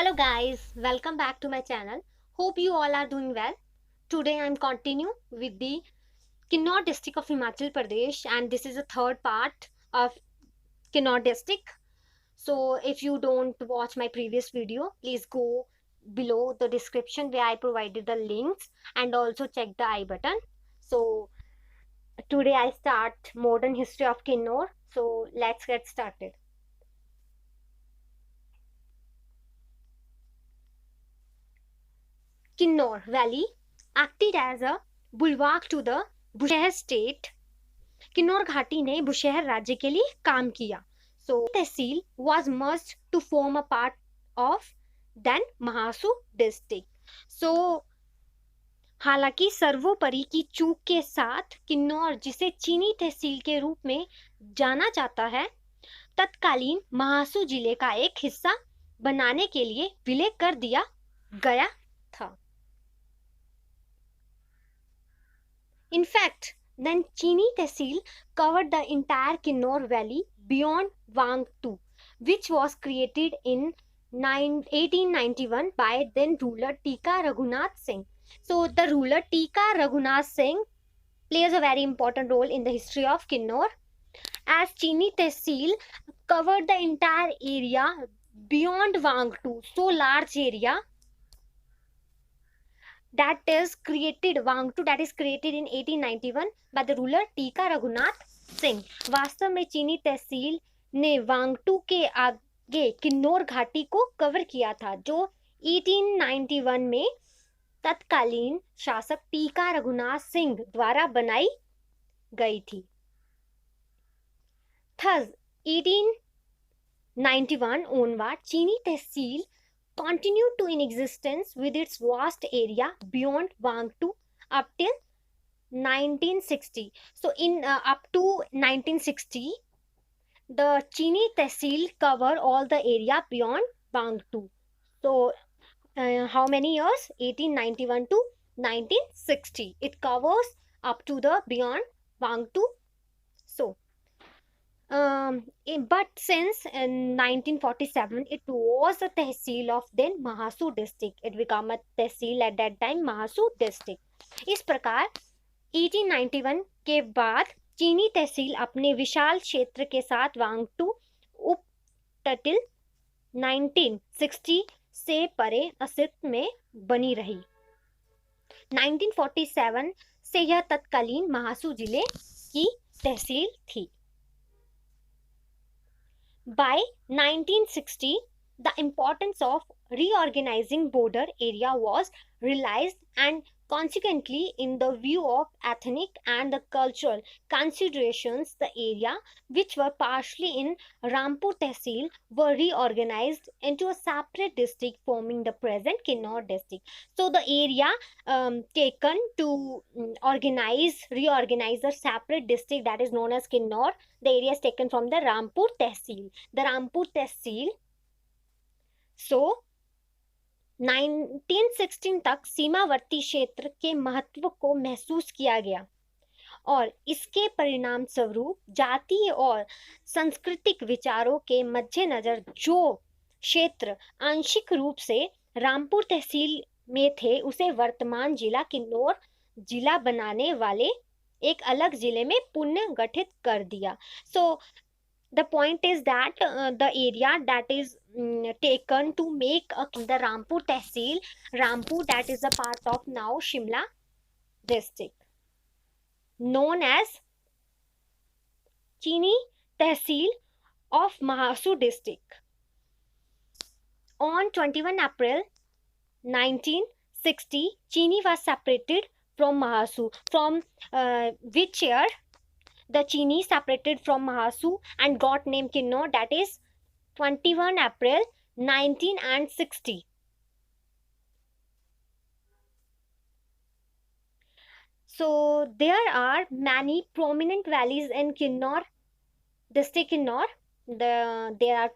Hello guys, welcome back to my channel. Hope you all are doing well. Today I'm continue with the Kinnaur district of Himachal Pradesh, and this is the third part of Kinnaur district. So if you don't watch my previous video, please go below the description where I provided the links and also check the I button. So today I start modern history of Kinnaur. So let's get started. Kinnaur Valley acted as a bulwark to the Bushehr state. Kinnaur घाटी ने बुशहर राज्य के लिए काम किया. So tehsil was merged to form a part of then Mahasu district. So हालांकि सर्वोपरि की चूक के साथ किन्नौर, जिसे चीनी तहसील के रूप में जाना जाता है, तत्कालीन महासू जिले का एक हिस्सा बनाने के लिए विलय कर दिया गया था. In fact, then Chini Tehsil covered the entire Kinnaur valley beyond Wangtu, which was created in 1891 by then ruler Tika Raghunath Singh. So the ruler Tika Raghunath Singh plays a very important role in the history of Kinnaur, as Chini Tehsil covered the entire area beyond Wangtu, so large area that is created Wangtu, that is created in 1891 by the ruler टीका रघुनाथ सिंह. वास्तव में चीनी तहसील ने वांगटू के आगे किन्नौर घाटी को cover किया था, जो 1891 में तत्कालीन शासक टीका रघुनाथ सिंह द्वारा बनाई गई थी. Thus 1891 onward, चीनी तहसील continued to in existence with its vast area beyond Wangtu up till 1960. So in up to 1960, the Chini Tehsil cover all the area beyond Wangtu. So how many years? 1891 to 1960. It covers up to the beyond Wangtu. So but since in 1947 it was a tehsil of then Mahasu district. It became a tehsil at that time, Mahasu district. इस प्रकार 1891 के बाद चीनी तहसील अपने विशाल क्षेत्र के साथ वांगटू उप तटिल 1960 से परे अस्तित्व में बनी रही. 1947 से यह तत्कालीन महासू जिले की तहसील थी. By 1960, the importance of reorganizing border area was realized, and consequently, in the view of ethnic and the cultural considerations, the area which were partially in Rampur Tehsil were reorganized into a separate district forming the present Kinnaur district. So the area taken to reorganize a separate district, that is known as Kinnaur, the area is taken from the Rampur Tehsil. The Rampur Tehsil. So 1916 तक सीमावर्ती क्षेत्र के महत्व को महसूस किया गया और इसके परिणाम स्वरूप जातीय और सांस्कृतिक विचारों के मद्देनजर जो क्षेत्र आंशिक रूप से रामपुर तहसील में थे, उसे वर्तमान जिला किन्नौर जिला बनाने वाले एक अलग जिले में पुनर्गठित कर दिया. So the point is that the area that is taken to make the Rampur Tehsil, Rampur, that is a part of now Shimla district, known as Chini Tehsil of Mahasu district. On 21 April 1960, Chini was separated from Mahasu, from which year the Chini separated from Mahasu and got name Kinnaur, that is 21 April 1960. So there are many prominent valleys in Kinnaur, district Kinnaur. There are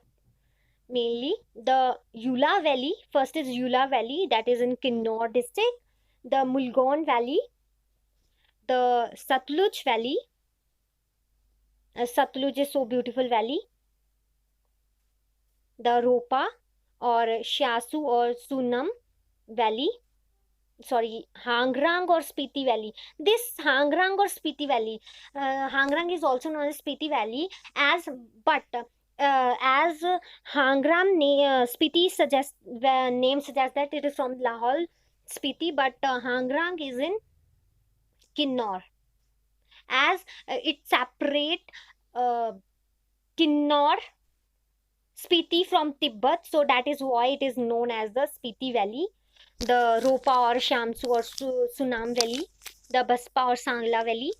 mainly the Yula Valley. First is Yula Valley, that is in Kinnaur district. The Mulgaon Valley, the Satluj Valley. Satluj is so beautiful valley. The Ropa, और श्यासू और सुनम valley, sorry, Hangrang or Spiti Valley. This Hangrang or Spiti Valley, Hangrang is also known as Spiti Valley, as but as Hangram Spiti suggests, the name suggests that it is from Lahore Spiti, but Hangrang is in Kinnor, as it separate uh, Kinnor Spiti from Tibet, so that is why it is known as the Spiti Valley. The Ropa or Shamsu or Sunam Valley, the Baspa or Sangla Valley,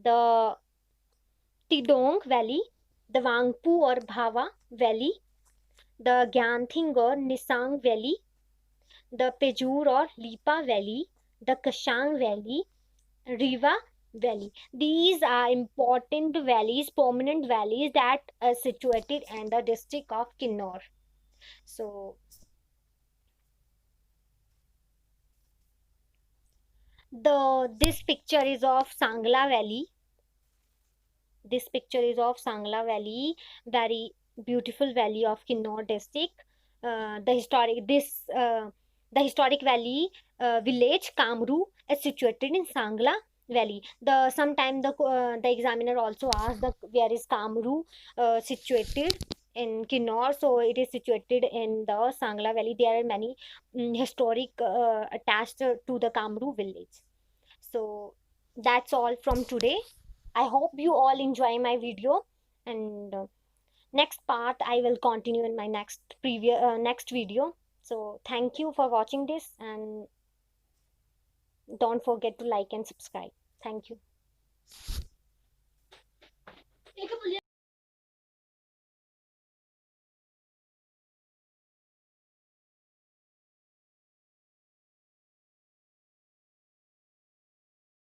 the Tidong Valley, the Wangpu or Bhava Valley, the Gyanthing or Nisang Valley, the Pejur or Lipa Valley, the Kashang Valley, Riva Valley. These are important valleys, prominent valleys that are situated in the district of Kinnor. So this picture is of Sangla Valley. This picture is of Sangla Valley, very beautiful valley of Kinnor district. The historic valley village Kamru is situated in Sangla Valley. Sometime the examiner also asked where is Kamru situated in Kinnor. So it is situated in the Sangla Valley. There are many historic attached to the Kamru village. So that's all from today. I hope you all enjoy my video, and next part I will continue in my next video. So thank you for watching this, and don't forget to like and subscribe. Thank you.